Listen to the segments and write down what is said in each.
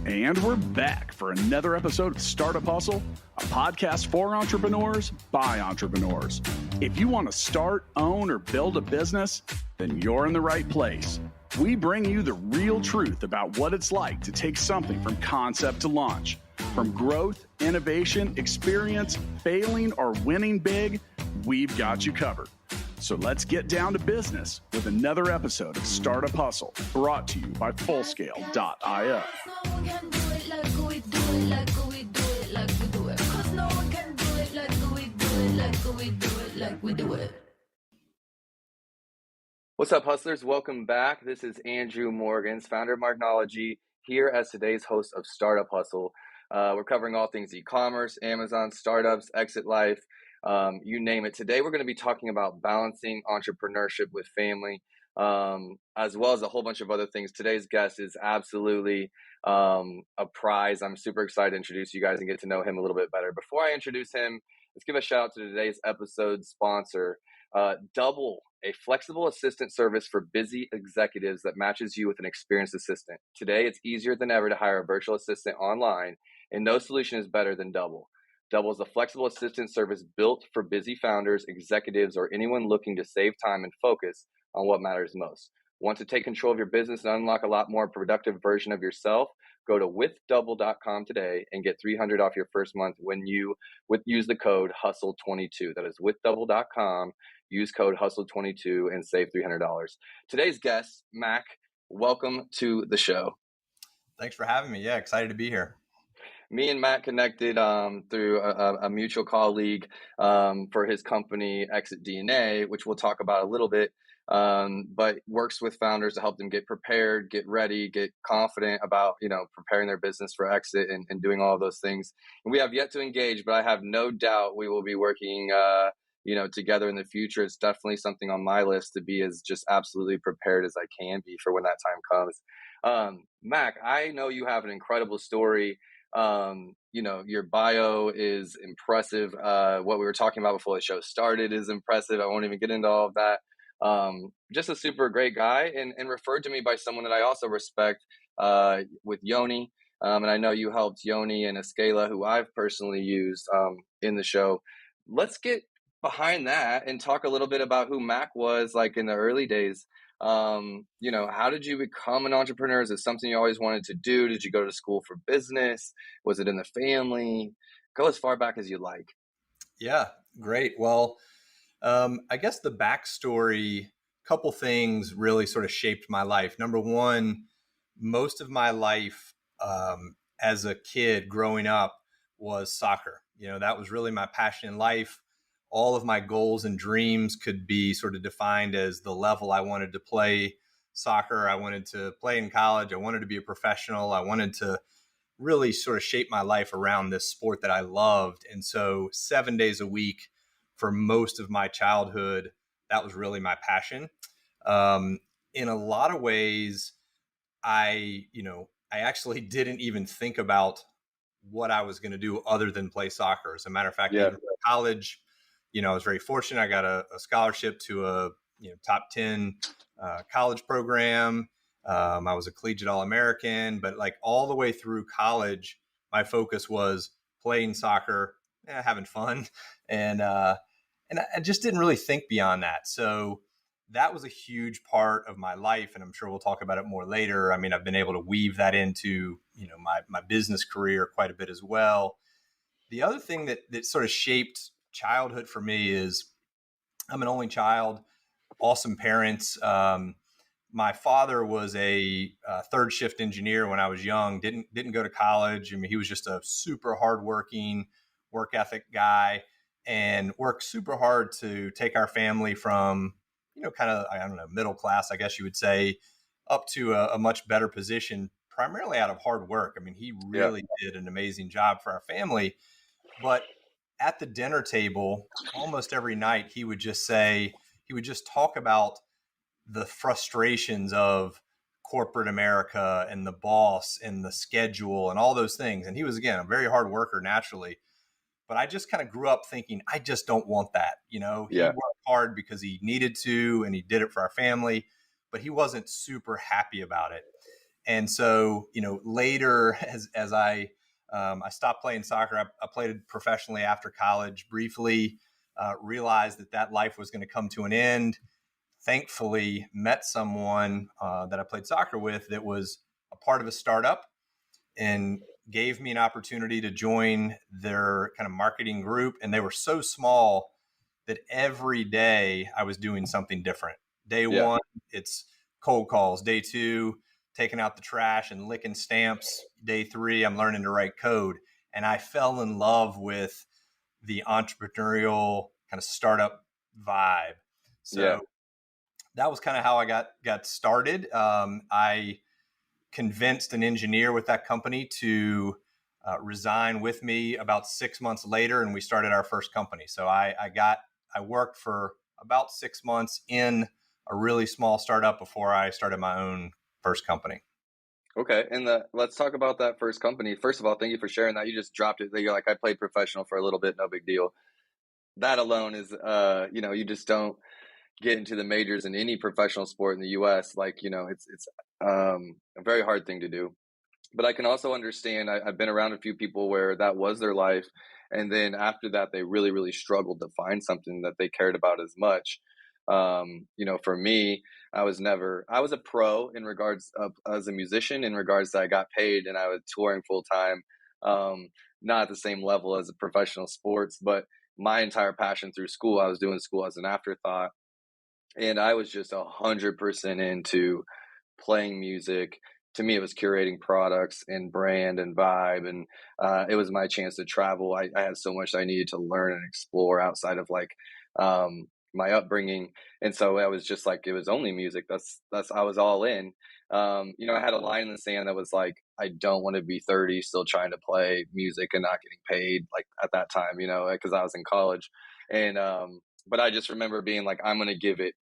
And we're back for another episode of Startup Hustle, a podcast for entrepreneurs by entrepreneurs. If you want to start, own, or build a business, then you're in the right place. We bring you the real truth about what it's like to take something from concept to launch. From growth, innovation, experience, failing, or winning big, we've got you covered. So let's get down to business with another episode of Startup Hustle, brought to you by Fullscale.io. What's up, hustlers? Welcome back. This is Andrew Morgans, founder of Marknology, here as today's host of Startup Hustle. We're covering all things e-commerce, Amazon, startups, exit life, you name it. Today, we're going to be talking about balancing entrepreneurship with family, as well as a whole bunch of other things. Today's guest is absolutely a prize. I'm super excited to introduce you guys and get to know him a little bit better. Before I introduce him, let's give a shout out to today's episode sponsor, Double, a flexible assistant service for busy executives that matches you with an experienced assistant. Today, it's easier than ever to hire a virtual assistant online, and no solution is better than Double. Double is a flexible assistant service built for busy founders, executives, or anyone looking to save time and focus on what matters most. Want to take control of your business and unlock a lot more productive version of yourself? Go to withdouble.com today and get $300 off your first month when you use the code HUSTLE22. That is withdouble.com. Use code HUSTLE22 and save $300. Today's guest, Mac, welcome to the show. Thanks for having me. Yeah, excited to be here. Me and Matt connected through a mutual colleague for his company, ExitDNA, which we'll talk about a little bit, but works with founders to help them get prepared, get ready, get confident about, preparing their business for exit and doing all of those things. And we have yet to engage, but I have no doubt we will be working together in the future. It's definitely something on my list to be as just absolutely prepared as I can be for when that time comes. Mac, I know you have an incredible story. Your bio is impressive. What we were talking about before the show started is impressive. I won't even get into all of that. Just a super great guy and referred to me by someone that I also respect, with Yoni. And I know you helped Yoni and Escala, who I've personally used, in the show. Let's get behind that and talk a little bit about who Mac was like in the early days. How did you become an entrepreneur? Is it something you always wanted to do? Did you go to school for business? Was it in the family? Go as far back as you like. Yeah, great. Well, I guess the backstory, couple things really sort of shaped my life. Number one, most of my life as a kid growing up was soccer. That was really my passion in life. All of my goals and dreams could be sort of defined as the level I wanted to play soccer. I wanted to play in college. I wanted to be a professional. I wanted to really sort of shape my life around this sport that I loved. And so 7 days a week for most of my childhood, that was really my passion. In a lot of ways, I actually didn't even think about what I was going to do other than play soccer. As a matter of fact, even in college, I was very fortunate. I got a scholarship to a top 10 college program. I was a collegiate All-American, but like all the way through college, my focus was playing soccer, having fun, and I just didn't really think beyond that. So that was a huge part of my life, and I'm sure we'll talk about it more later. I mean, I've been able to weave that into my business career quite a bit as well. The other thing that sort of shaped childhood for me is I'm an only child, awesome parents. My father was a third shift engineer when I was young, didn't go to college. I mean, he was just a super hardworking, work ethic guy and worked super hard to take our family from, kind of, middle class, I guess you would say, up to a much better position, primarily out of hard work. I mean, he really did an amazing job for our family. But at the dinner table, almost every night, he would just talk about the frustrations of corporate America and the boss and the schedule and all those things. And he was, again, a very hard worker naturally. But I just kind of grew up thinking, I just don't want that. He worked hard because he needed to, and he did it for our family, but he wasn't super happy about it. And so, later as I stopped playing soccer, I played professionally after college briefly, realized that life was going to come to an end. Thankfully, met someone that I played soccer with that was a part of a startup and gave me an opportunity to join their kind of marketing group. And they were so small that every day I was doing something different. Day one, it's cold calls. Day two, taking out the trash and licking stamps. Day three, I'm learning to write code. And I fell in love with the entrepreneurial kind of startup vibe. So that was kind of how I got started. I convinced an engineer with that company to resign with me about 6 months later, and we started our first company. So I worked for about 6 months in a really small startup before I started my own first company. Okay, and let's talk about that first company. First of all, thank you for sharing that. You just dropped it. You're like, I played professional for a little bit, no big deal. That alone is, you just don't get into the majors in any professional sport in the U.S. Like, it's a very hard thing to do. But I can also understand, I've been around a few people where that was their life. And then after that, they really, really struggled to find something that they cared about as much. For me, I was a pro in regards of as a musician, in regards to I got paid and I was touring full time. Not at the same level as a professional sports, but my entire passion through school, I was doing school as an afterthought. And I was just 100% into playing music. To me, it was curating products and brand and vibe. And it was my chance to travel. I had so much I needed to learn and explore outside of my upbringing. And so I was just like, it was only music. I was all in. I had a line in the sand that was like, I don't want to be 30 still trying to play music and not getting paid like at that time, because I was in college. And, but I just remember being like, I'm going to give it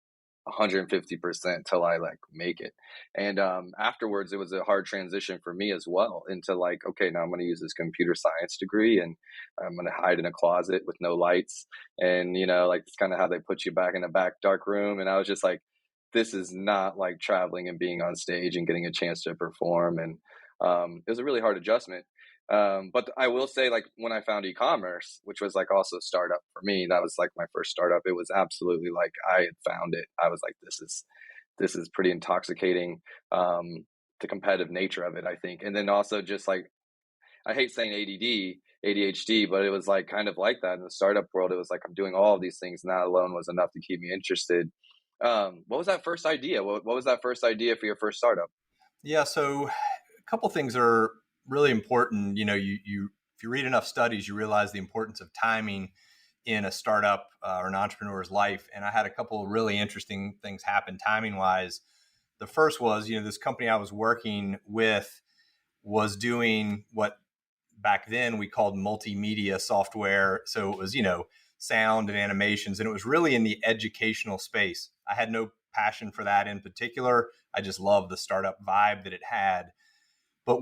150% till I like make it. And afterwards, it was a hard transition for me as well into like, okay, now I'm going to use this computer science degree and I'm going to hide in a closet with no lights. And, like it's kind of how they put you back in a back dark room. And I was just like, this is not like traveling and being on stage and getting a chance to perform. And it was a really hard adjustment. But I will say, like, when I found e-commerce, which was like also startup for me, that was like my first startup. It was absolutely like I had found it. I was like, this is pretty intoxicating. The competitive nature of it, I think. And then also just like, I hate saying ADHD, but it was like kind of like that in the startup world. It was like, I'm doing all of these things, and that alone was enough to keep me interested. What was that first idea? What was that first idea for your first startup? Yeah. So a couple things are really important. You if you read enough studies, you realize the importance of timing in a startup or an entrepreneur's life. And I had a couple of really interesting things happen timing wise. The first was, this company I was working with was doing what back then we called multimedia software. So it was, sound and animations, and it was really in the educational space. I had no passion for that in particular. I just loved the startup vibe that it had. But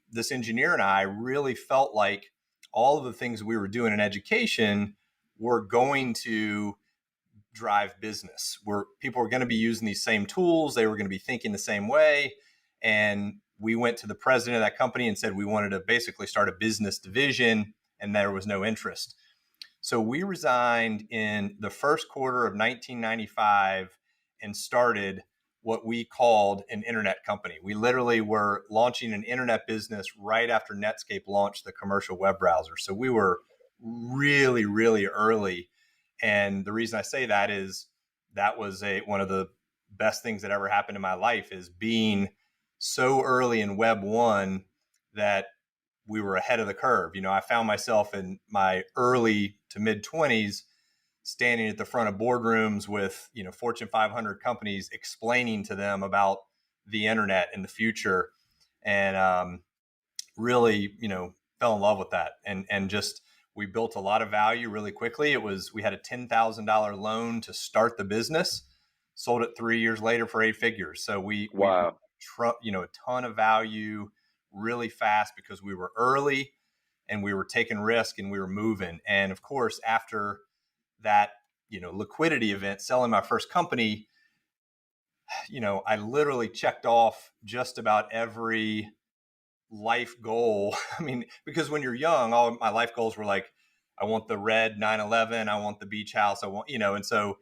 this engineer and I really felt like all of the things we were doing in education were going to drive business, where people were going to be using these same tools. They were going to be thinking the same way. And we went to the president of that company and said we wanted to basically start a business division, and there was no interest. So we resigned in the first quarter of 1995 and started what we called an internet company. We literally were launching an internet business right after Netscape launched the commercial web browser. So we were really, really early. And the reason I say that is that was one of the best things that ever happened in my life, is being so early in Web 1 that we were ahead of the curve. I found myself in my early to mid 20s standing at the front of boardrooms with, Fortune 500 companies, explaining to them about the internet and the future, and really, fell in love with that. And just, we built a lot of value really quickly. We had a $10,000 loan to start the business, sold it 3 years later for 8 figures. So Wow. a ton of value really fast because we were early and we were taking risk and we were moving. And of course, after that, liquidity event, selling my first company, I literally checked off just about every life goal. I mean, because when you're young, all my life goals were like, I want the red 911, I want the beach house, I want, and so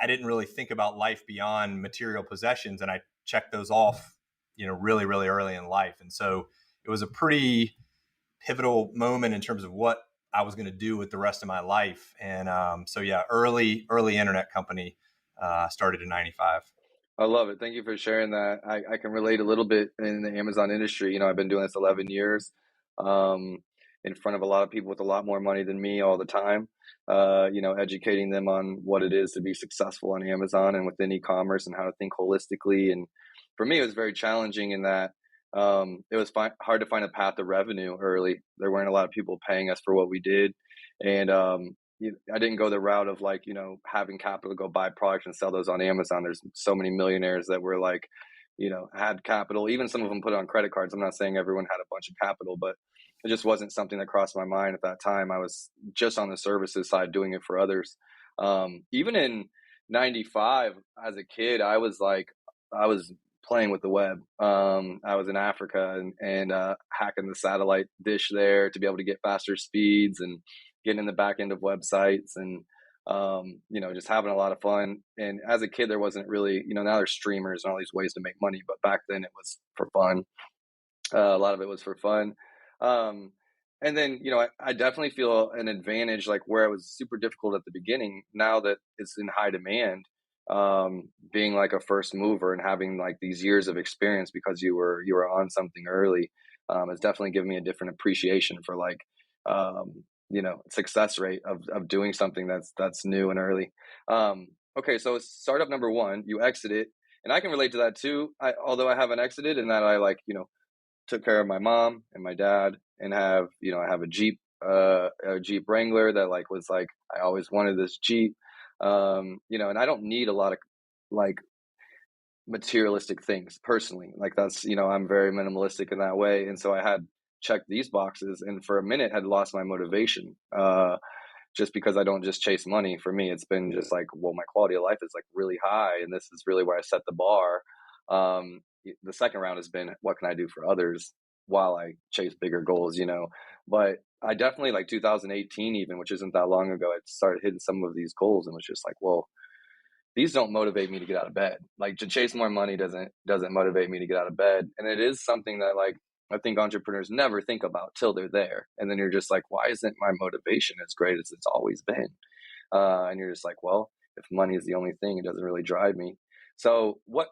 I didn't really think about life beyond material possessions. And I checked those off, really, really early in life. And so it was a pretty pivotal moment in terms of what I was going to do with the rest of my life. And so, yeah, early internet company started in 95. I love it. Thank you for sharing that. I can relate a little bit in the Amazon industry. I've been doing this 11 years, um, in front of a lot of people with a lot more money than me all the time, educating them on what it is to be successful on Amazon and within e-commerce and how to think holistically. And for me, it was very challenging in that it was hard to find a path of revenue early. There weren't a lot of people paying us for what we did. And I didn't go the route of having capital to go buy products and sell those on Amazon. There's so many millionaires that were had capital. Even some of them put it on credit cards. I'm not saying everyone had a bunch of capital, but it just wasn't something that crossed my mind at that time. I was just on the services side doing it for others. Even in 95 as a kid, I was playing with the web. I was in Africa and hacking the satellite dish there to be able to get faster speeds and getting in the back end of websites and, just having a lot of fun. And as a kid, there wasn't really, now there's streamers and all these ways to make money, but back then it was for fun. A lot of it was for fun. And then, I definitely feel an advantage, like where it was super difficult at the beginning, now that it's in high demand, being like a first mover and having like these years of experience because you were on something early, has definitely given me a different appreciation for success rate of doing something that's new and early. Okay, so startup number one, you exited, and I can relate to that too. Although I haven't exited, in that I took care of my mom and my dad, and I have a Jeep Wrangler that I always wanted this Jeep, and I don't need a lot of like materialistic things personally. That's, I'm very minimalistic in that way, and so I had checked these boxes, and for a minute had lost my motivation, just because I don't just chase money. For me, it's been just my quality of life is really high, and this is really where I set the bar. The second round has been, what can I do for others while I chase bigger goals, but I definitely 2018 even, which isn't that long ago, I started hitting some of these goals and was just well, these don't motivate me to get out of bed. To chase more money doesn't motivate me to get out of bed. And it is something that I think entrepreneurs never think about till they're there. And then you're just why isn't my motivation as great as it's always been? And you're just well, if money is the only thing, it doesn't really drive me. So what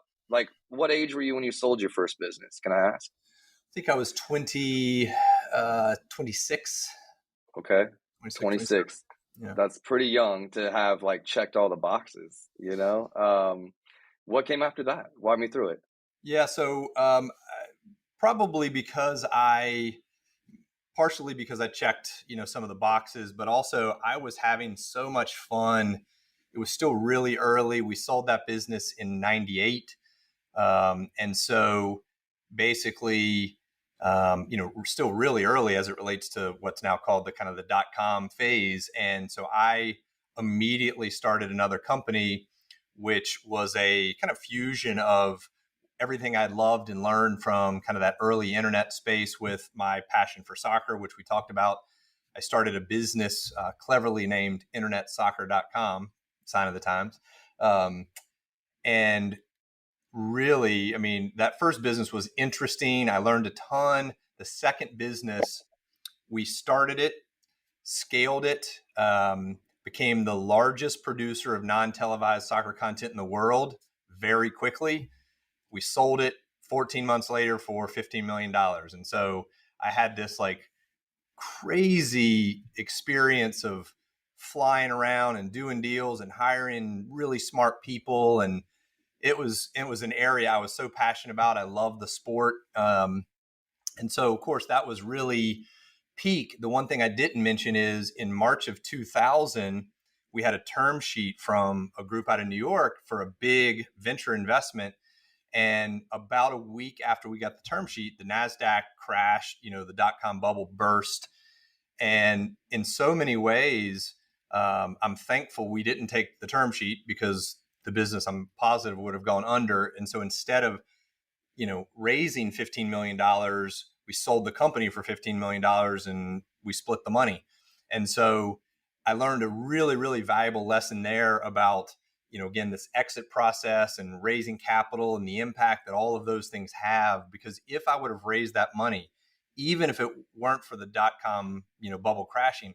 age were you when you sold your first business? Can I ask? I think I was 26. Okay. 26. Yeah. That's pretty young to have checked all the boxes, what came after that? Walk me through it. Yeah. So probably partially because I checked, some of the boxes, but also I was having so much fun. It was still really early. We sold that business in 98. And so basically, we're still really early as it relates to what's now called the kind of the .com phase. And so I immediately started another company, which was a kind of fusion of everything I'd loved and learned from kind of that early internet space with my passion for soccer, which we talked about. I started a business cleverly named internetsoccer.com, sign of the times. And really, I mean, that first business was interesting. I learned a ton. The second business, we started it, scaled it, became the largest producer of non-televised soccer content in the world very quickly. We sold it 14 months later for $15 million. And so I had this crazy experience of flying around and doing deals and hiring really smart people. And it was an area I was so passionate about. I love the sport. And so, of course, that was really peak. The one thing I didn't mention is in March of 2000, we had a term sheet from a group out of New York for a big venture investment. And about a week after we got the term sheet, the NASDAQ crashed, the .com bubble burst. And in so many ways, I'm thankful we didn't take the term sheet, because the business I'm positive would have gone under. And so instead of, raising $15 million, we sold the company for $15 million and we split the money. And so I learned a really, really valuable lesson there about, again, this exit process and raising capital and the impact that all of those things have. Because if I would have raised that money, even if it weren't for the dot-com, bubble crashing,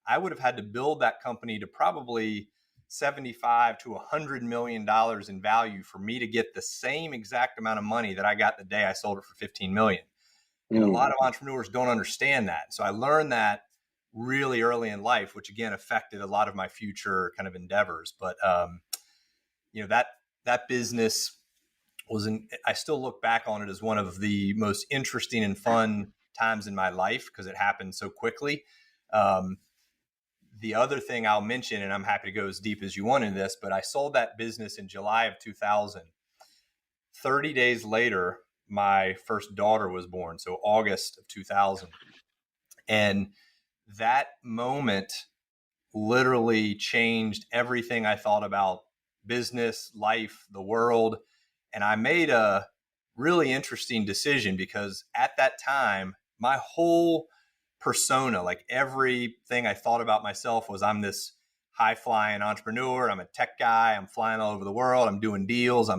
I would have had to build that company to probably $75 to $100 million in value for me to get the same exact amount of money that I got the day I sold it for 15 million. And a lot of entrepreneurs don't understand that. So I learned that really early in life, which again affected a lot of my future kind of endeavors. But that business I still look back on it as one of the most interesting and fun times in my life because it happened so quickly. The other thing I'll mention, and I'm happy to go as deep as you want in this, but I sold that business in July of 2000. 30 days later, my first daughter was born. So August of 2000. And that moment literally changed everything I thought about business, life, the world. And I made a really interesting decision because at that time, my whole persona, like everything I thought about myself was I'm this high flying entrepreneur. I'm a tech guy. I'm flying all over the world. I'm doing deals.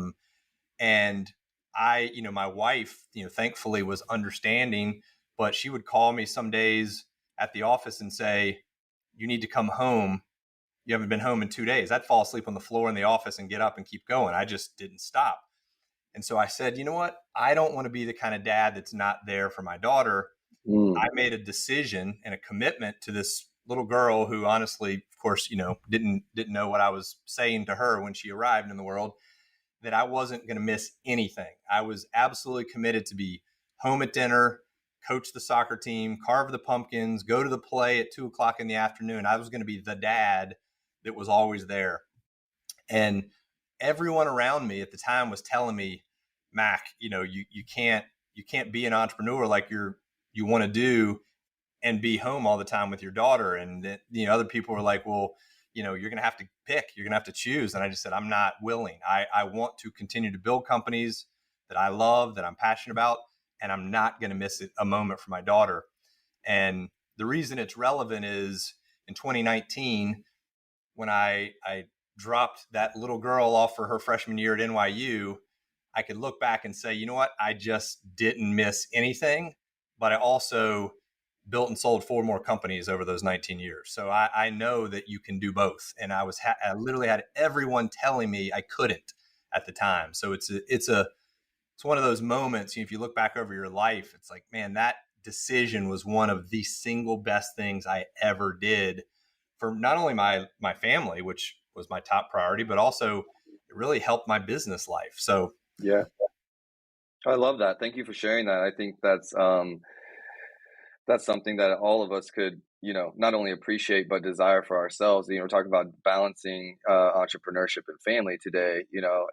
My wife, thankfully was understanding, but she would call me some days at the office and say, you need to come home. You haven't been home in 2 days. I'd fall asleep on the floor in the office and get up and keep going. I just didn't stop. And so I said, you know what? I don't want to be the kind of dad that's not there for my daughter. I made a decision and a commitment to this little girl who honestly, of course, didn't know what I was saying to her when she arrived in the world, that I wasn't going to miss anything. I was absolutely committed to be home at dinner, coach the soccer team, carve the pumpkins, go to the play at 2:00 in the afternoon. I was going to be the dad that was always there. And everyone around me at the time was telling me, Mac, you can't be an entrepreneur like you want to do and be home all the time with your daughter. And other people were like, well, you're going to have to pick, you're going to have to choose. And I just said, I'm not willing. I want to continue to build companies that I love, that I'm passionate about, and I'm not going to miss a moment for my daughter. And the reason it's relevant is in 2019, when I dropped that little girl off for her freshman year at NYU, I could look back and say, you know what? I just didn't miss anything, but I also built and sold 4 more companies over those 19 years. So I know that you can do both. And I literally had everyone telling me I couldn't at the time. So it's one of those moments, if you look back over your life, it's like, man, that decision was one of the single best things I ever did for not only my family, which was my top priority, but also it really helped my business life. So yeah, I love that. Thank you for sharing that. I think that's something that all of us could, not only appreciate, but desire for ourselves. We're talking about balancing entrepreneurship and family today,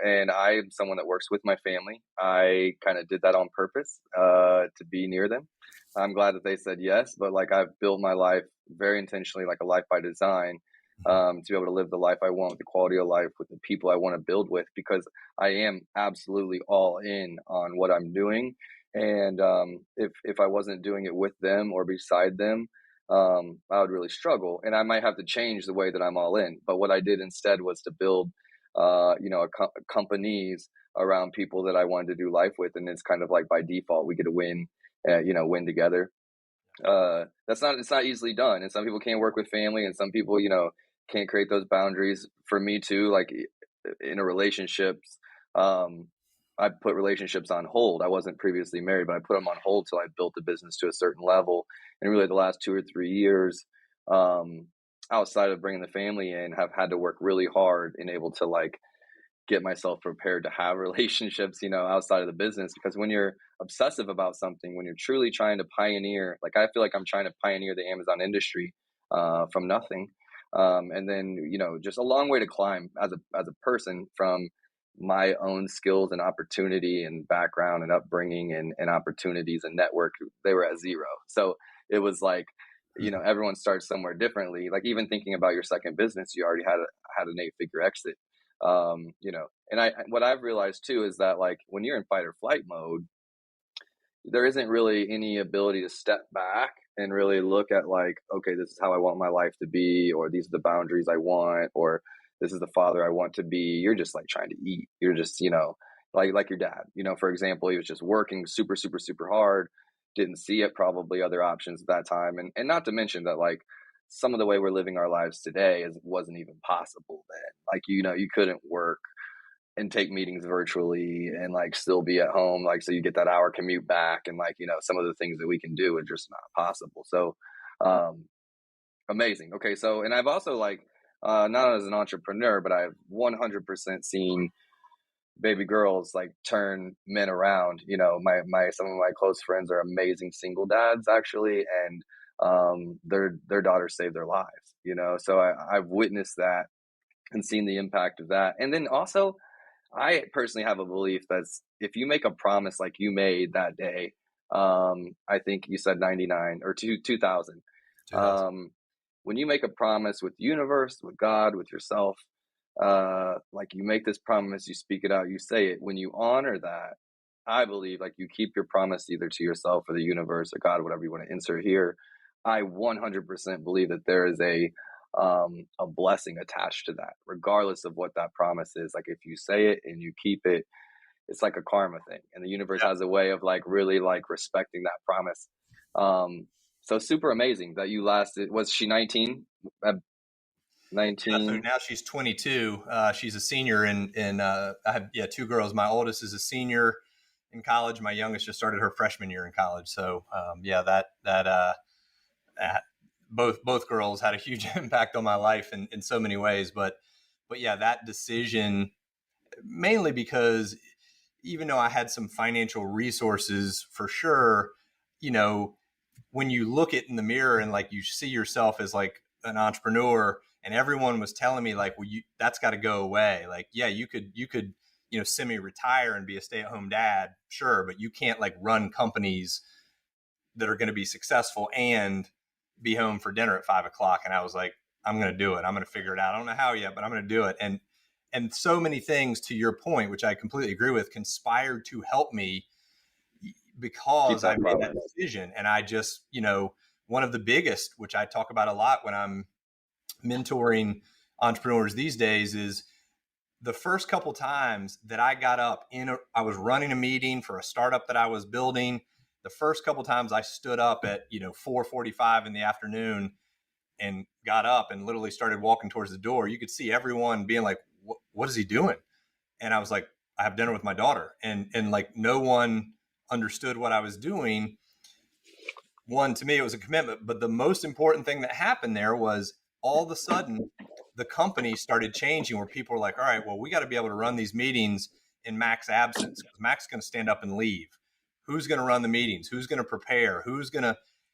and I am someone that works with my family. I kind of did that on purpose to be near them. I'm glad that they said yes, but I've built my life very intentionally, like a life by design, to be able to live the life I want, with the quality of life, with the people I want to build with, because I am absolutely all in on what I'm doing. And if I wasn't doing it with them or beside them, I would really struggle, and I might have to change the way that I'm all in. But what I did instead was to build, companies around people that I wanted to do life with, and it's kind of like by default we get to win, win together. It's not easily done, and some people can't work with family, and some people, can't create those boundaries. For me too, like in a relationships, I put relationships on hold. I wasn't previously married, but I put them on hold till I built the business to a certain level. And really the last 2 or 3 years, outside of bringing the family in, have had to work really hard and able to get myself prepared to have relationships, outside of the business. Because when you're obsessive about something, when you're truly trying to pioneer, I feel like I'm trying to pioneer the Amazon industry from nothing. And then, just a long way to climb as a person, from my own skills and opportunity and background and upbringing and opportunities and network. They were at zero. So it was everyone starts somewhere differently. Even thinking about your second business, you already had an 8-figure exit. And what I've realized too is that like when you're in fight or flight mode, there isn't really any ability to step back and really look at like, okay, this is how I want my life to be, or these are the boundaries I want, or this is the father I want to be. You're just like trying to eat. You're just, like your dad, for example, he was just working super, super, super hard, didn't see it, probably other options at that time. And not to mention that like some of the way we're living our lives today wasn't even possible then. Like, you couldn't work and take meetings virtually and like still be at home, like so you get that hour commute back, and like some of the things that we can do are just not possible. So amazing. Okay, so and I've also like not as an entrepreneur, but I've 100% seen baby girls like turn men around. My some of my close friends are amazing single dads actually, and their daughters saved their lives. So I've witnessed that and seen the impact of that. And then also I personally have a belief that's if you make a promise like you made that day, I think you said 99 or 2000. 2000. When you make a promise with the universe, with God, with yourself, like you make this promise, you speak it out, you say it. When you honor that, I believe like you keep your promise either to yourself or the universe or God, whatever you want to insert here. I 100% believe that there is a blessing attached to that, regardless of what that promise is. Like if you say it and you keep it, it's like a karma thing, and the universe has a way of like really like respecting that promise. So super amazing that you lasted. Was she 19? Yeah, so 19. now she's 22. She's a senior I have two girls. My oldest is a senior in college. My youngest just started her freshman year in college. So both girls had a huge impact on my life in so many ways. But yeah, that decision, mainly because even though I had some financial resources for sure, when you look it in the mirror and like you see yourself as like an entrepreneur, and everyone was telling me like, well, that's got to go away. Like, yeah, you could, semi-retire and be a stay-at-home dad, sure, but you can't like run companies that are going to be successful and be home for dinner at 5 o'clock. And I was like, I'm going to do it. I'm going to figure it out. I don't know how yet, but I'm going to do it. And so many things, to your point, which I completely agree with, conspired to help me because I made that decision. And I just, one of the biggest, which I talk about a lot when I'm mentoring entrepreneurs these days, is the first couple times that I got up I was running a meeting for a startup that I was building. The first couple times I stood up at 4:45 in the afternoon and got up and literally started walking towards the door, you could see everyone being like, what is he doing? And I was like, I have dinner with my daughter. And like no one understood what I was doing. One, to me, it was a commitment. But the most important thing that happened there was all of a sudden the company started changing, where people were like, all right, well, we got to be able to run these meetings in Mac's absence, because Mac's going to stand up and leave. Who's going to run the meetings? Who's going to prepare?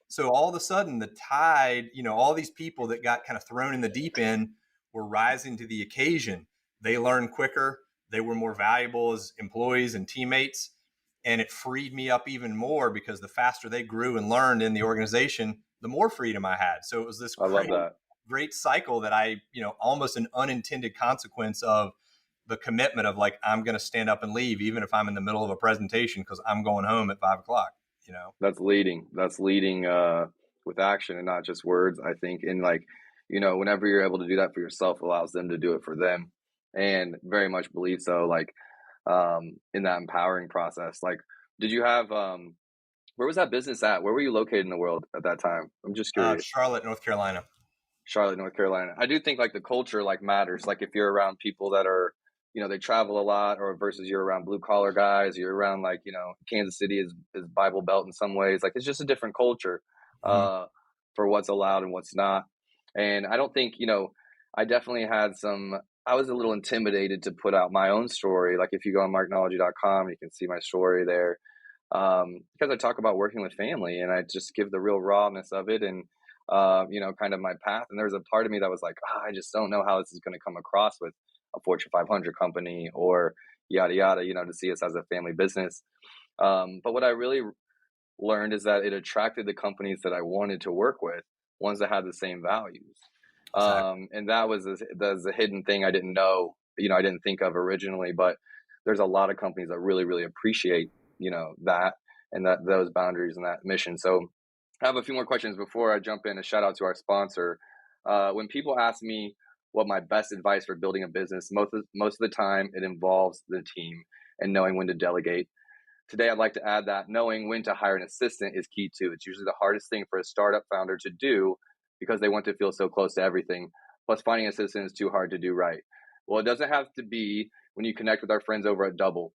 So all of a sudden the tide, all these people that got kind of thrown in the deep end were rising to the occasion. They learned quicker. They were more valuable as employees and teammates. And it freed me up even more, because the faster they grew and learned in the organization, the more freedom I had. So it was this great cycle that I, almost an unintended consequence of the commitment of like, I'm going to stand up and leave, even if I'm in the middle of a presentation, because I'm going home at 5 o'clock. That's leading with action and not just words, I think. And like, whenever you're able to do that for yourself, allows them to do it for them. And very much believe so, like, in that empowering process. Like, did you have, where was that business at? Where were you located in the world at that time? I'm just curious. Charlotte, North Carolina. Charlotte, North Carolina. I do think like the culture like matters. Like if you're around people that are, they travel a lot, or versus you're around blue collar guys, you're around like, Kansas City is Bible Belt in some ways. Like it's just a different culture for what's allowed and what's not. And I don't think, I definitely had I was a little intimidated to put out my own story. Like if you go on marknology.com, you can see my story there. Because I talk about working with family, and I just give the real rawness of it, and kind of my path. And there was a part of me that was like, I just don't know how this is going to come across with a Fortune 500 company, or yada, yada, to see us as a family business. But what I really learned is that it attracted the companies that I wanted to work with, ones that had the same values. Exactly. And that was a hidden thing I didn't know I didn't think of originally, but there's a lot of companies that really, really appreciate, that and that those boundaries and that mission. So I have a few more questions before I jump in. A shout out to our sponsor. When people ask me what my best advice for building a business, most of the time it involves the team and knowing when to delegate. Today, I'd like to add that knowing when to hire an assistant is key too. It's usually the hardest thing for a startup founder to do because they want to feel so close to everything. Plus, finding an assistant is too hard to do right. Well, it doesn't have to be when you connect with our friends over at Double.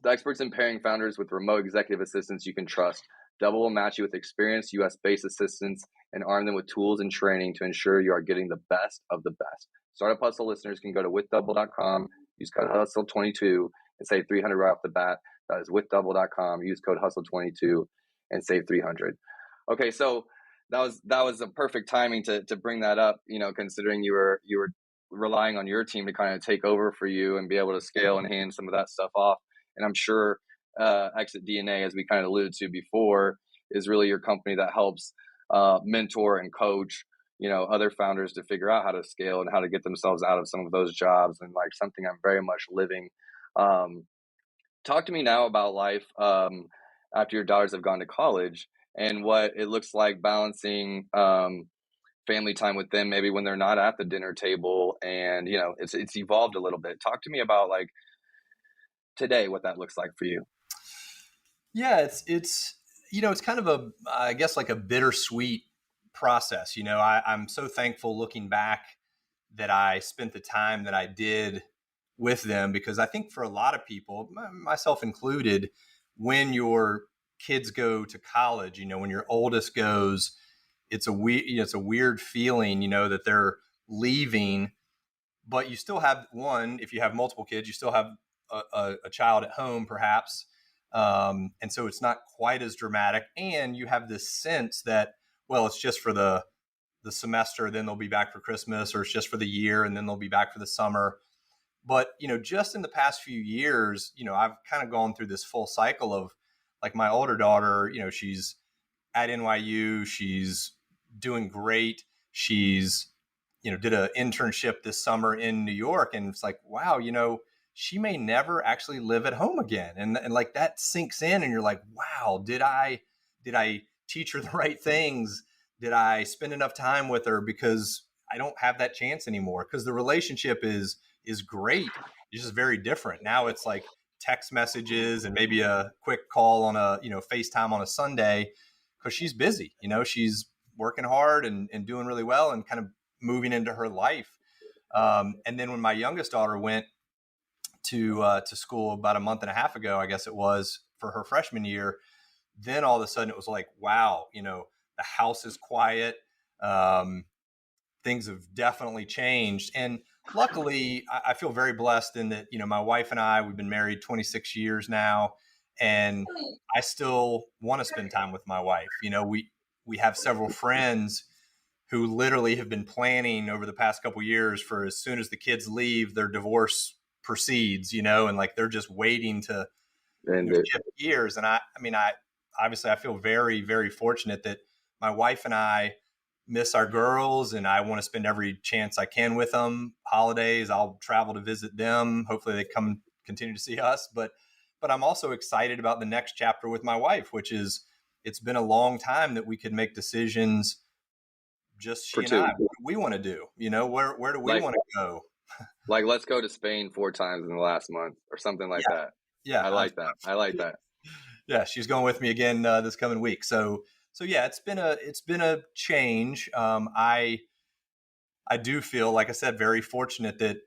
The experts in pairing founders with remote executive assistants you can trust. Double will match you with experienced US-based assistants and arm them with tools and training to ensure you are getting the best of the best. Startup Hustle listeners can go to withdouble.com, use code HUSTLE22, and save $300 right off the bat. That is withdouble.com, use code HUSTLE22, and save $300. Okay, so that was a perfect timing to bring that up, considering you were relying on your team to kind of take over for you and be able to scale and hand some of that stuff off. And I'm sure ExitDNA, as we kind of alluded to before, is really your company that helps mentor and coach, other founders to figure out how to scale and how to get themselves out of some of those jobs, and like something I'm very much living. Talk to me now about life after your daughters have gone to college and what it looks like balancing family time with them, maybe when they're not at the dinner table, and it's evolved a little bit. Talk to me about like today, what that looks like for you. Yeah, it's kind of I guess like a bittersweet process. I'm so thankful looking back that I spent the time that I did with them, because I think for a lot of people, myself included, when your kids go to college, when your oldest goes, it's a weird feeling, that they're leaving, but you still have one. If you have multiple kids, you still have a child at home, perhaps. And so it's not quite as dramatic. And you have this sense that, well, it's just for the semester, then they'll be back for Christmas, or it's just for the year, and then they'll be back for the summer. But, just in the past few years, I've kind of gone through this full cycle of, like, my older daughter, she's at NYU, she's doing great. She's, did an internship this summer in New York, and it's like, wow, she may never actually live at home again. And like that sinks in, and you're like, wow, did I teach her the right things? Did I spend enough time with her? Because I don't have that chance anymore, because the relationship is great. It's just very different. Now it's like text messages and maybe a quick call on a, FaceTime on a Sunday, because she's busy, she's working hard and doing really well and kind of moving into her life. And then when my youngest daughter went to school about a month and a half ago, I guess it was, for her freshman year, then all of a sudden it was like, wow, the house is quiet. Things have definitely changed. And luckily, I feel very blessed in that, my wife and I, we've been married 26 years now, and I still want to spend time with my wife. We have several friends who literally have been planning over the past couple of years for, as soon as the kids leave, their divorce proceeds, and like they're just waiting to shift gears. And I obviously I feel very, very fortunate that my wife and I miss our girls, and I want to spend every chance I can with them. Holidays, I'll travel to visit them. Hopefully they come continue to see us, but I'm also excited about the next chapter with my wife, which is, it's been a long time that we could make decisions, just she and I. What do we want to do? Where do we want to go? Like, let's go to Spain 4 times in the last month or something like that. Yeah. I like that. Yeah. She's going with me again this coming week. So yeah, it's been a change. I do feel, like I said, very fortunate that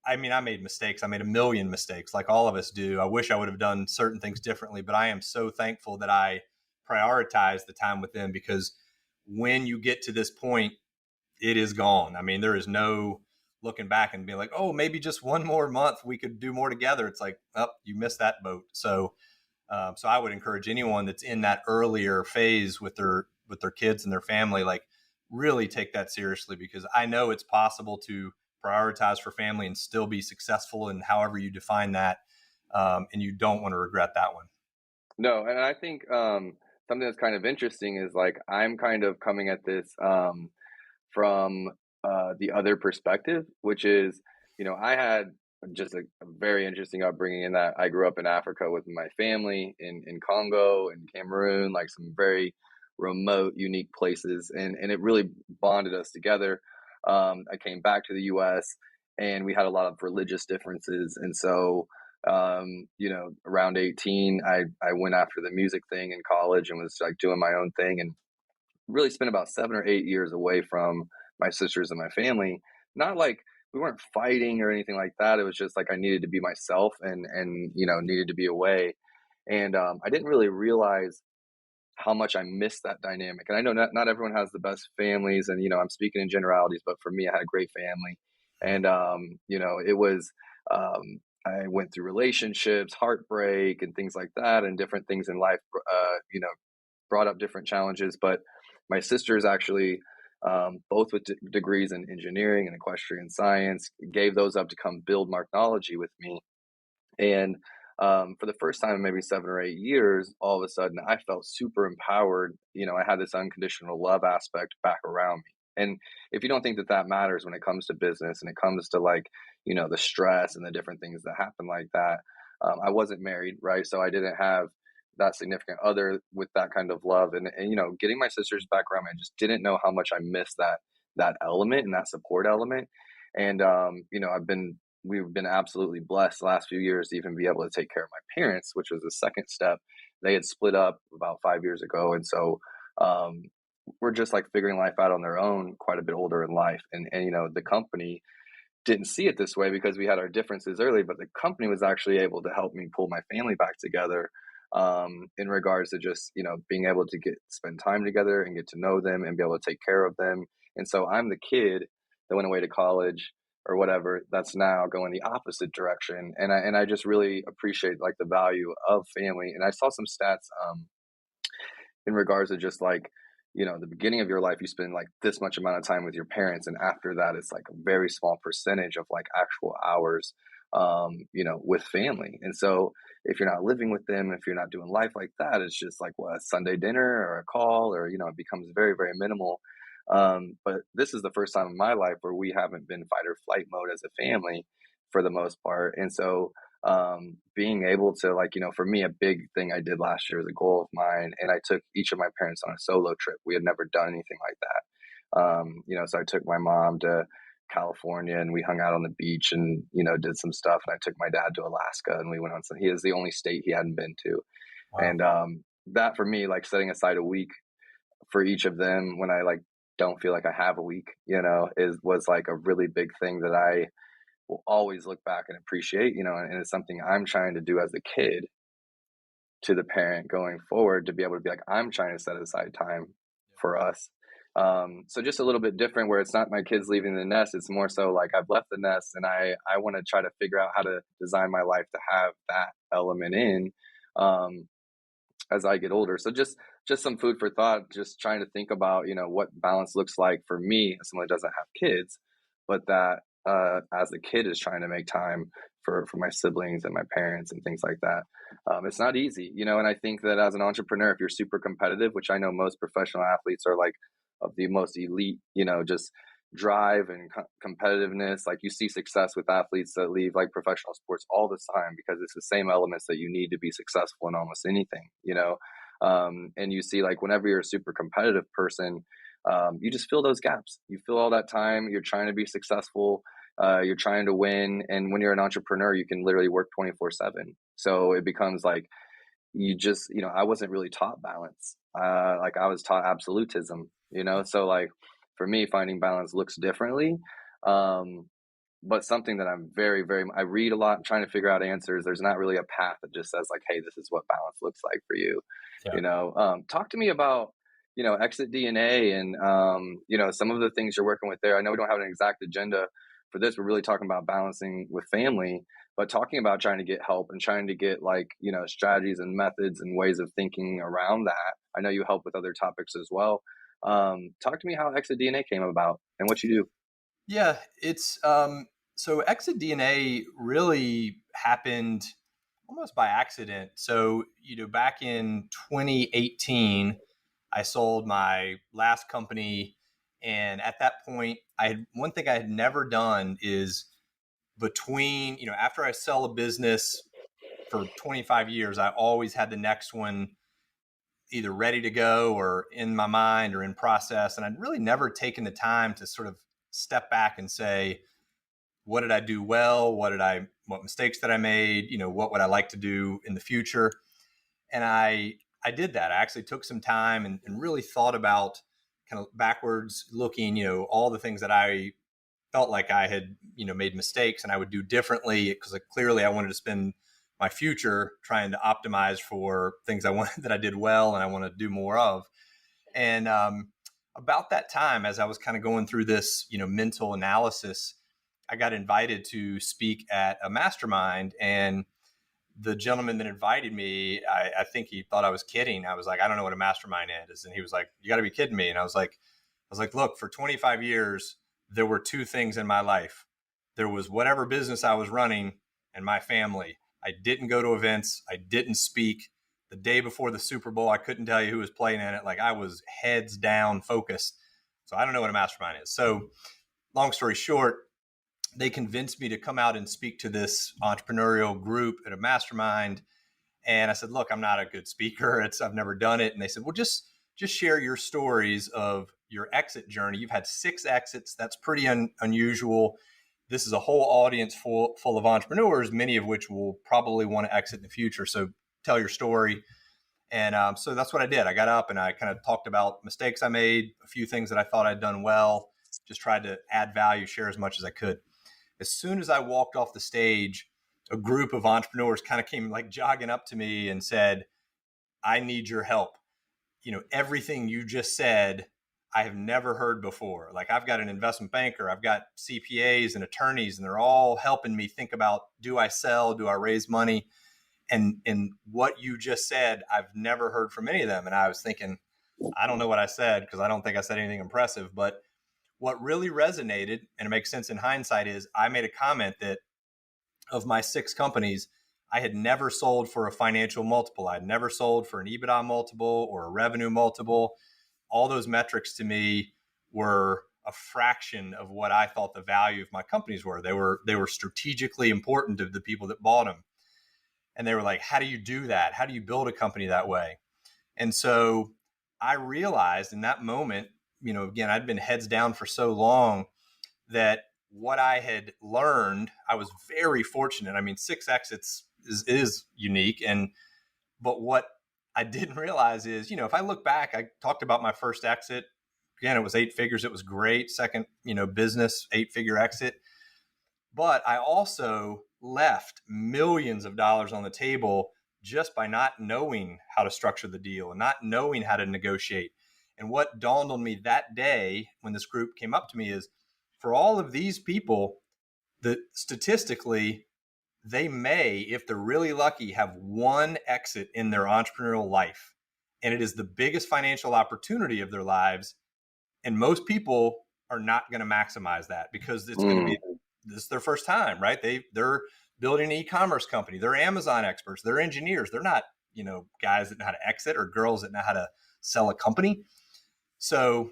I made mistakes. I made a million mistakes, like all of us do. I wish I would have done certain things differently, but I am so thankful that I prioritized the time with them, because when you get to this point, it is gone. There is no looking back and being like, oh, maybe just one more month we could do more together. It's like, oh, you missed that boat. So I would encourage anyone that's in that earlier phase with their kids and their family, like, really take that seriously, because I know it's possible to prioritize for family and still be successful in however you define that. And you don't want to regret that one. No. And I think something that's kind of interesting is, like, I'm kind of coming at this from the other perspective, which is, I had just a very interesting upbringing in that I grew up in Africa with my family in Congo and Cameroon, like some very remote, unique places, and it really bonded us together. I came back to the U.S. and we had a lot of religious differences, and so around 18, I went after the music thing in college and was like doing my own thing, and really spent about 7 or 8 years away from my sisters and my family. Not like we weren't fighting or anything like that. It was just like I needed to be myself and needed to be away. And I didn't really realize how much I missed that dynamic. And I know not everyone has the best families, and I'm speaking in generalities, but for me, I had a great family, and it was. I went through relationships, heartbreak, and things like that, and different things in life. Brought up different challenges, but my sisters actually, both with degrees in engineering and equestrian science, gave those up to come build Marknology with me. And for the first time in maybe 7 or 8 years, all of a sudden I felt super empowered. I had this unconditional love aspect back around me. And if you don't think that that matters when it comes to business and it comes to the stress and the different things that happen like that, I wasn't married, right? So I didn't have that significant other with that kind of love. And getting my sister's back around me, I just didn't know how much I missed that element and that support element. And, we've been absolutely blessed the last few years to even be able to take care of my parents, which was the second step. They had split up about 5 years ago. And so, we're just like figuring life out on their own, quite a bit older in life. And the company didn't see it this way because we had our differences early, but the company was actually able to help me pull my family back together, in regards to just, being able to spend time together and get to know them and be able to take care of them. And so I'm the kid that went away to college or whatever that's now going the opposite direction. And I just really appreciate like the value of family. And I saw some stats, in regards to just like, the beginning of your life, you spend like this much amount of time with your parents. And after that, it's like a very small percentage of like actual hours, with family. And so if you're not living with them, if you're not doing life like that, it's just like what, a Sunday dinner or a call, or, it becomes very, very minimal. But this is the first time in my life where we haven't been fight or flight mode as a family for the most part. And so, being able to for me, a big thing I did last year was a goal of mine, and I took each of my parents on a solo trip. We had never done anything like that. So I took my mom to California and we hung out on the beach and, did some stuff. And I took my dad to Alaska and we went on he is the only state he hadn't been to. Wow. And, that for me, like setting aside a week for each of them when I don't feel like I have a week, was like a really big thing that I will always look back and appreciate, and it's something I'm trying to do as a kid to the parent going forward, to be able to be like, I'm trying to set aside time for us. So just a little bit different where it's not my kids leaving the nest. It's more so like I've left the nest and I want to try to figure out how to design my life to have that element in, as I get older. So just some food for thought, just trying to think about, what balance looks like for me as someone that doesn't have kids, but that, as a kid is trying to make time for my siblings and my parents and things like that. It's not easy, and I think that as an entrepreneur, if you're super competitive, which I know most professional athletes are like of the most elite, just drive and competitiveness. Like you see success with athletes that leave like professional sports all the time because it's the same elements that you need to be successful in almost anything, and you see like whenever you're a super competitive person, you just fill those gaps. You fill all that time. You're trying to be successful. You're trying to win. And when you're an entrepreneur, you can literally work 24/7. So it becomes like you just, I wasn't really taught balance. Like I was taught absolutism, so like for me, finding balance looks differently. But something that I'm very, very, I read a lot, I'm trying to figure out answers. There's not really a path that just says like, hey, this is what balance looks like for you. Yeah. Talk to me about, ExitDNA and, some of the things you're working with there. I know we don't have an exact agenda for this. We're really talking about balancing with family, but talking about trying to get help and trying to get strategies and methods and ways of thinking around that. I know you help with other topics as well. Talk to me how ExitDNA came about and what you do. Yeah, it's so ExitDNA really happened almost by accident. So, back in 2018, I sold my last company. And at that point, one thing I had never done is between, after I sell a business for 25 years, I always had the next one either ready to go or in my mind or in process. And I'd really never taken the time to sort of step back and say, what did I do well? What mistakes that I made? What would I like to do in the future? And I did that. I actually took some time and really thought about, kind of backwards looking, all the things that I felt like I had, made mistakes and I would do differently, because clearly I wanted to spend my future trying to optimize for things that I did well and I want to do more of. And about that time, as I was kind of going through this, mental analysis, I got invited to speak at a mastermind, and the gentleman that invited me, I think he thought I was kidding. I was like, I don't know what a mastermind is. And he was like, you got to be kidding me. And I was like, look, for 25 years, there were two things in my life. There was whatever business I was running and my family. I didn't go to events. I didn't speak. The day before the Super Bowl, I couldn't tell you who was playing in it. Like, I was heads down focused. So I don't know what a mastermind is. So long story short, they convinced me to come out and speak to this entrepreneurial group at a mastermind. And I said, look, I'm not a good speaker. I've never done it. And they said, well, just share your stories of your exit journey. You've had 6 exits. That's pretty unusual. This is a whole audience full of entrepreneurs, many of which will probably want to exit in the future. So tell your story. And so that's what I did. I got up and I kind of talked about mistakes I made, a few things that I thought I'd done well, just tried to add value, share as much as I could. As soon as I walked off the stage, a group of entrepreneurs kind of came like jogging up to me and said, I need your help. Everything you just said, I have never heard before. Like, I've got an investment banker, I've got CPAs and attorneys, and they're all helping me think about, do I sell? Do I raise money? And what you just said, I've never heard from any of them. And I was thinking, I don't know what I said, because I don't think I said anything impressive. But what really resonated, and it makes sense in hindsight, is I made a comment that of my 6 companies, I had never sold for a financial multiple. I'd never sold for an EBITDA multiple or a revenue multiple. All those metrics to me were a fraction of what I thought the value of my companies were. They were strategically important to the people that bought them. And they were like, how do you do that? How do you build a company that way? And so I realized in that moment, again, I'd been heads down for so long, that what I had learned, I was very fortunate. I mean, 6 exits is unique. But what I didn't realize is, if I look back, I talked about my first exit. Again, it was 8 figures. It was great. Second, business, 8-figure exit. But I also left millions of dollars on the table just by not knowing how to structure the deal and not knowing how to negotiate. And what dawned on me that day when this group came up to me is, for all of these people, that statistically, they may, if they're really lucky, have one exit in their entrepreneurial life. And it is the biggest financial opportunity of their lives. And most people are not going to maximize that, because it's going to be, this is their first time, right? They're building an e-commerce company. They're Amazon experts. They're engineers. They're not, guys that know how to exit or girls that know how to sell a company. So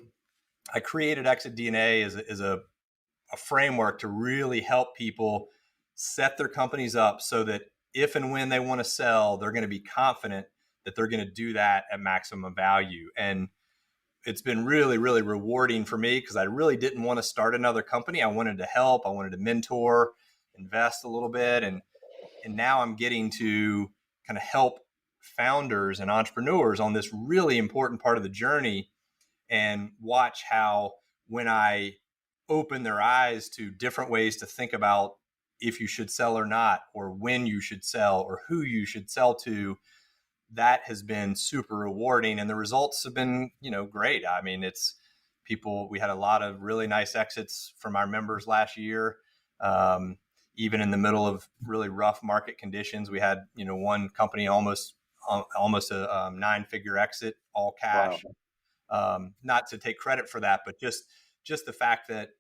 I created ExitDNA as a framework to really help people set their companies up so that if and when they want to sell, they're going to be confident that they're going to do that at maximum value. And it's been really, really rewarding for me, because I really didn't want to start another company. I wanted to help. I wanted to mentor, invest a little bit. And now I'm getting to kind of help founders and entrepreneurs on this really important part of the journey, and watch how, when I open their eyes to different ways to think about if you should sell or not, or when you should sell, or who you should sell to, that has been super rewarding. And the results have been, great. I mean, we had a lot of really nice exits from our members last year. Even in the middle of really rough market conditions, we had, one company almost a 9-figure exit, all cash. Wow. Not to take credit for that, but just the fact that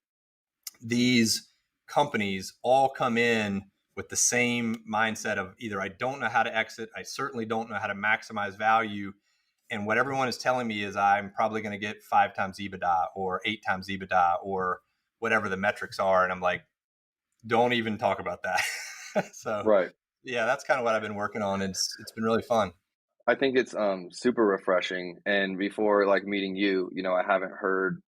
these companies all come in with the same mindset of either I don't know how to exit, I certainly don't know how to maximize value. And what everyone is telling me is I'm probably going to get 5 times EBITDA or 8 times EBITDA or whatever the metrics are. And I'm like, don't even talk about that. So Right. yeah, that's kind of what I've been working on. It's been really fun. I think it's super refreshing. And before like meeting you, I haven't heard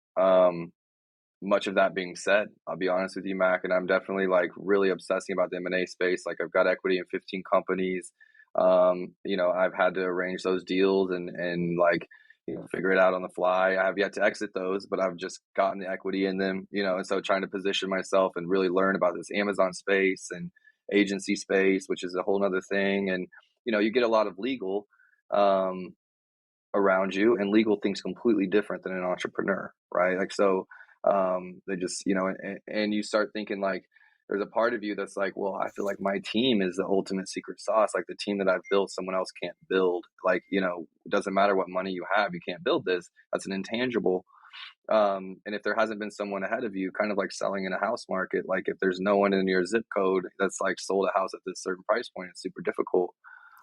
much of that being said. I'll be honest with you, Mac, and I'm definitely like really obsessing about the M&A space. Like I've got equity in 15 companies. I've had to arrange those deals and like, figure it out on the fly. I have yet to exit those, but I've just gotten the equity in them, and so trying to position myself and really learn about this Amazon space and agency space, which is a whole nother thing. And, you get a lot of legal, around you, and legal thinks completely different than an entrepreneur, right? Like, so they just, and you start thinking like, there's a part of you that's like, well, I feel like my team is the ultimate secret sauce. Like the team that I've built, someone else can't build. Like, it doesn't matter what money you have, you can't build this. That's an intangible. And if there hasn't been someone ahead of you, kind of like selling in a house market, like if there's no one in your zip code that's like sold a house at this certain price point, it's super difficult.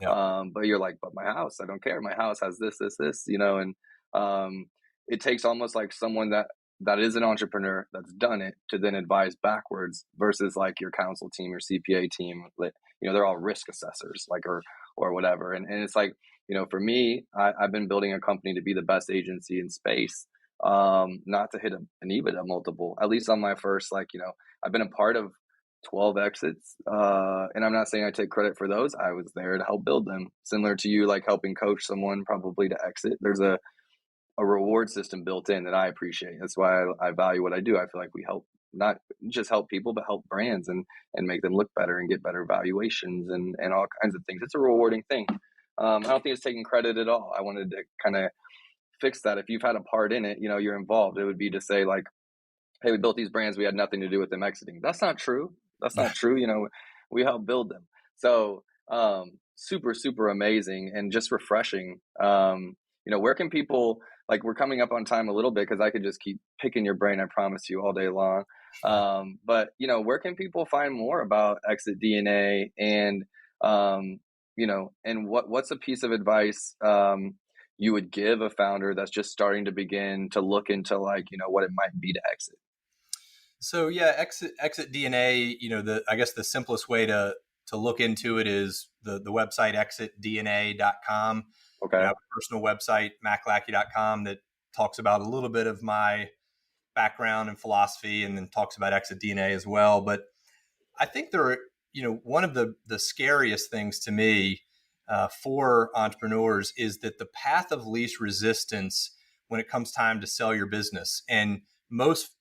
Yeah. But you're like, but my house, I don't care. My house has this, and it takes almost like someone that is an entrepreneur that's done it to then advise backwards versus like your counsel team, your CPA team, like, they're all risk assessors, like, or whatever. And it's like, for me, I've been building a company to be the best agency in space, not to hit an EBITDA multiple, at least on my first, like, I've been a part of 12 exits. And I'm not saying I take credit for those. I was there to help build them. Similar to you, like helping coach someone probably to exit. There's a reward system built in that I appreciate. That's why I value what I do. I feel like we help not just help people, but help brands and make them look better and get better valuations and all kinds of things. It's a rewarding thing. I don't think it's taking credit at all. I wanted to kind of fix that. If you've had a part in it, you're involved. It would be to say like, hey, we built these brands, we had nothing to do with them exiting. That's not true. That's not true. We helped build them. So super, super amazing and just refreshing. Where can people, like, we're coming up on time a little bit because I could just keep picking your brain, I promise you, all day long. But where can people find more about ExitDNA and and what's a piece of advice you would give a founder that's just starting to begin to look into like, what it might be to exit? So yeah, ExitDNA, I guess the simplest way to look into it is the website exitdna.com. Okay. I have a personal website, maclackey.com, that talks about a little bit of my background and philosophy, and then talks about ExitDNA as well. But I think there are, one of the scariest things to me for entrepreneurs is that the path of least resistance when it comes time to sell your business. And most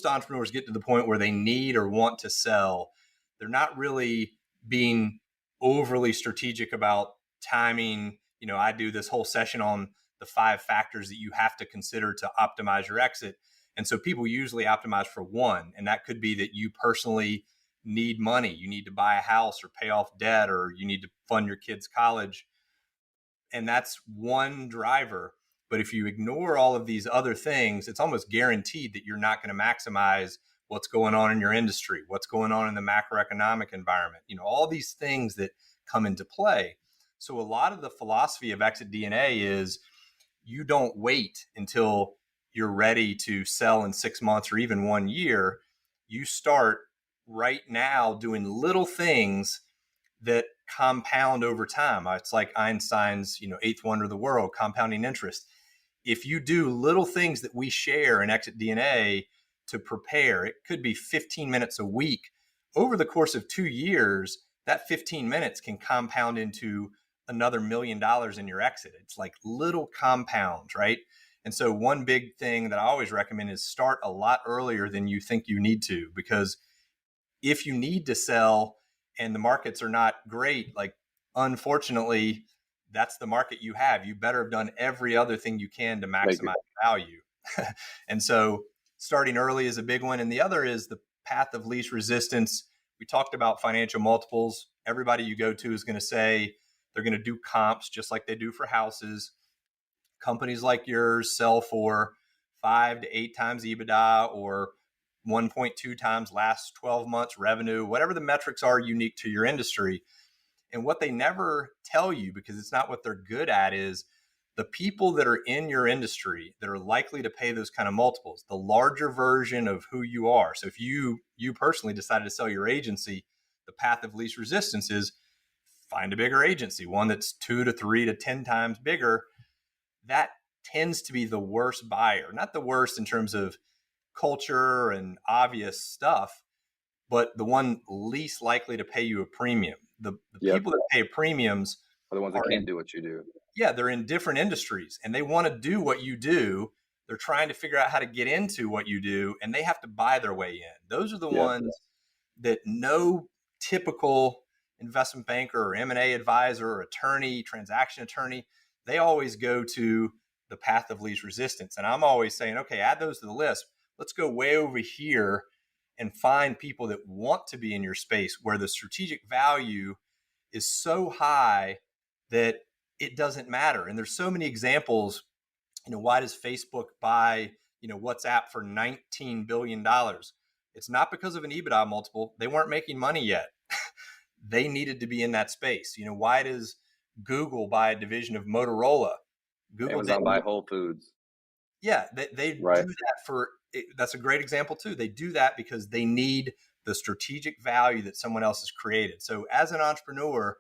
entrepreneurs get to the point where they need or want to sell. They're not really being overly strategic about timing. I do this whole session on the 5 factors that you have to consider to optimize your exit. And so people usually optimize for one, and that could be that you personally need money. You need to buy a house or pay off debt, or you need to fund your kids' college. And that's one driver. But if you ignore all of these other things, it's almost guaranteed that you're not going to maximize what's going on in your industry, what's going on in the macroeconomic environment, all these things that come into play. So a lot of the philosophy of ExitDNA is you don't wait until you're ready to sell in 6 months or even 1 year. You start right now doing little things that compound over time. It's like Einstein's, eighth wonder of the world, compounding interest. If you do little things that we share in ExitDNA to prepare, it could be 15 minutes a week. Over the course of 2 years, that 15 minutes can compound into another $1 million in your exit. It's like little compounds, right? And so one big thing that I always recommend is start a lot earlier than you think you need to, because if you need to sell and the markets are not great, like, unfortunately, that's the market you have. You better have done every other thing you can to maximize value. And so starting early is a big one. And the other is the path of least resistance. We talked about financial multiples. Everybody you go to is going to say they're going to do comps just like they do for houses. Companies like yours sell for 5 to 8 times EBITDA or 1.2 times last 12 months revenue, whatever the metrics are unique to your industry. And what they never tell you, because it's not what they're good at, is the people that are in your industry that are likely to pay those kind of multiples, the larger version of who you are. So if you personally decided to sell your agency, the path of least resistance is find a bigger agency, one that's 2 to 3 to 10 times bigger. That tends to be the worst buyer, not the worst in terms of culture and obvious stuff, but the one least likely to pay you a premium. The people that pay premiums are the ones that can't do what you do. Yeah, they're in different industries and they want to do what you do. They're trying to figure out how to get into what you do, and they have to buy their way in. Those are the ones that no typical investment banker or M&A advisor or attorney, transaction attorney, they always go to the path of least resistance. And I'm always saying, okay, add those to the list. Let's go way over here and find people that want to be in your space where the strategic value is so high that it doesn't matter. And there's so many examples. Why does Facebook buy, WhatsApp for $19 billion? It's not because of an EBITDA multiple. They weren't making money yet. They needed to be in that space. Why does Google buy a division of Motorola? Amazon buy Whole Foods. Yeah, they do that that's a great example too. They do that because they need the strategic value that someone else has created. So as an entrepreneur,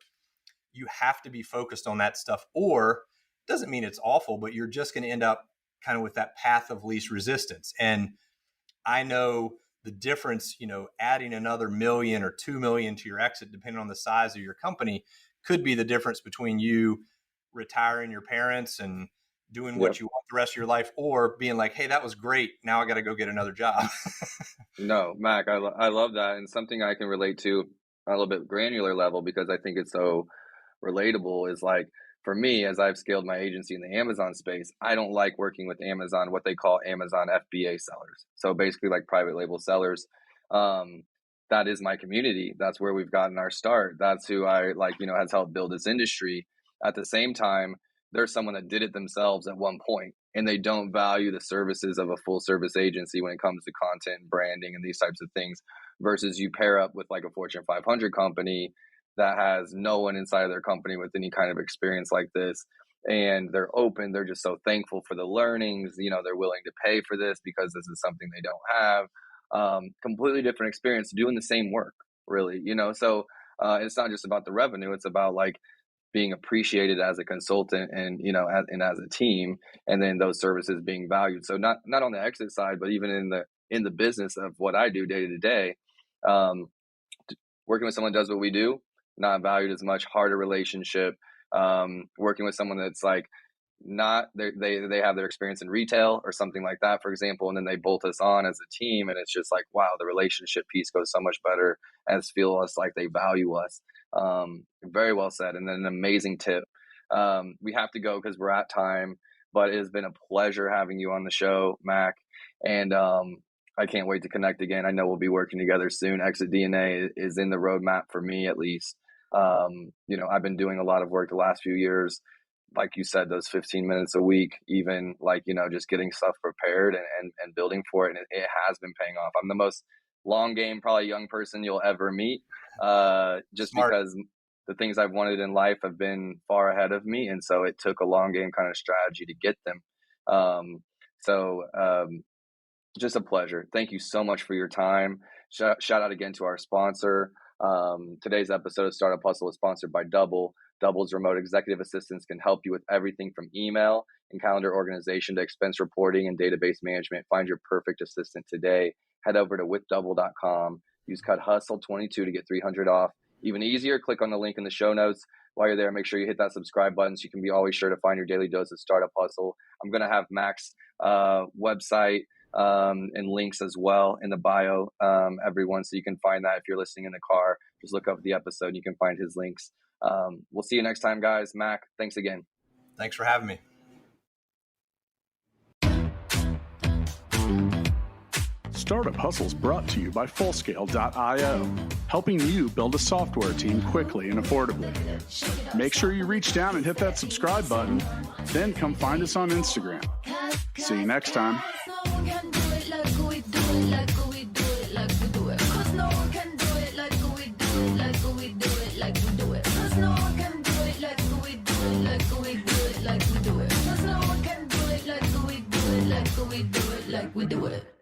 you have to be focused on that stuff, or it doesn't mean it's awful, but you're just going to end up kind of with that path of least resistance. And I know the difference, adding another $1 million or $2 million to your exit, depending on the size of your company, could be the difference between you retiring your parents and doing what you want the rest of your life, or being like, hey, that was great. Now I got to go get another job. No, Mac, I love that. And something I can relate to on a little bit granular level, because I think it's so relatable, is like, for me, as I've scaled my agency in the Amazon space, I don't like working with Amazon, what they call Amazon FBA sellers. So basically like private label sellers. That is my community. That's where we've gotten our start. That's who I has helped build this industry. At the same time, there's someone that did it themselves at one point, and they don't value the services of a full service agency when it comes to content, branding, and these types of things, versus you pair up with like a Fortune 500 company that has no one inside of their company with any kind of experience like this. And they're open. They're just so thankful for the learnings. They're willing to pay for this because this is something they don't have. Completely different experience doing the same work, really, So it's not just about the revenue. It's about like being appreciated as a consultant and, and as a team, and then those services being valued. So not on the exit side, but even in the business of what I do day to day, working with someone who does what we do, not valued as much, harder relationship. Working with someone that's like they have their experience in retail or something like that, for example, and then they bolt us on as a team, and it's just like, wow, the relationship piece goes so much better and feel us like they value us. Very well said. And then an amazing tip. We have to go because we're at time, but it has been a pleasure having you on the show, Mac. And I can't wait to connect again. I know we'll be working together soon. ExitDNA is in the roadmap for me, at least. I've been doing a lot of work the last few years. Like you said, those 15 minutes a week, even just getting stuff prepared and building for it. And it has been paying off. I'm the most long game, probably young person you'll ever meet. Just Smart. Because the things I've wanted in life have been far ahead of me. And so it took a long game kind of strategy to get them. Just a pleasure. Thank you so much for your time. Shout out again to our sponsor. Today's episode of Startup Hustle is sponsored by Double. Double's remote executive assistants can help you with everything from email and calendar organization to expense reporting and database management. Find your perfect assistant today. Head over to withdouble.com. Use code HUSTLE22 to get $300 off. Even easier, click on the link in the show notes. While you're there, make sure you hit that subscribe button so you can be always sure to find your daily dose of Startup Hustle. I'm going to have Mac's website and links as well in the bio, everyone, so you can find that if you're listening in the car. Just look up the episode and you can find his links. We'll see you next time, guys. Mac, thanks again. Thanks for having me. Startup Hustle is brought to you by Fullscale.io, helping you build a software team quickly and affordably. Make sure you reach down and hit that subscribe button, then come find us on Instagram. See you next time. Like we do it. so we do it like we do it.